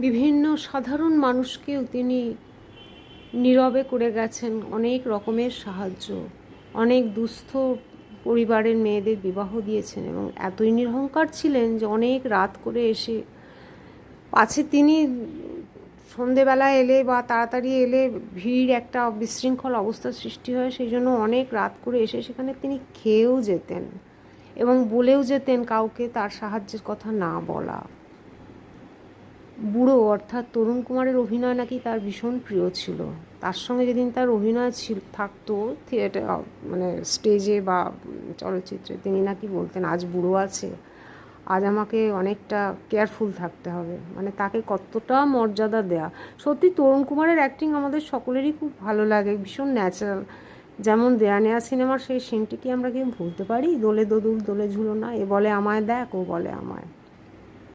বিভিন্ন সাধারণ মানুষকেও তিনি নীরবে করে গেছেন অনেক রকমের সাহায্য, অনেক দুস্থ পরিবারের মেয়েদের বিবাহ দিয়েছেন এবং এতই নিরহংকার ছিলেন যে অনেক রাত করে এসে, পাছে তিনি সন্ধেবেলা এলে বা তাড়াতাড়ি এলে ভিড় একটা বিশৃঙ্খল অবস্থার সৃষ্টি হয়, সেই জন্য অনেক রাত করে এসে সেখানে তিনি খেয়েও যেতেন এবং বলেও যেতেন কাউকে তার সাহায্যের কথা না বলা। বুড়ো অর্থাৎ তরুণ কুমারের অভিনয় নাকি তার ভীষণ প্রিয় ছিল। তার সঙ্গে যেদিন তার অভিনয় থাকতো থিয়েটার, মানে স্টেজে বা চলচ্চিত্রে, তিনি নাকি বলতেন আজ বুড়ো আছে, আজ আমাকে অনেকটা কেয়ারফুল থাকতে হবে, মানে তাকে কতটা মর্যাদা দেয়া। সত্যি তরুণ কুমারের অ্যাক্টিং আমাদের সকলেরই খুব ভালো লাগে, ভীষণ ন্যাচারাল। যেমন দেয়া নেয়া সিনেমার সেই সিনটি কি আমরা কি ভুলতে পারি? দোলে দোদুল দোলে ঝুলো না, এ বলে আমায় দেখ, ও বলে আমায়।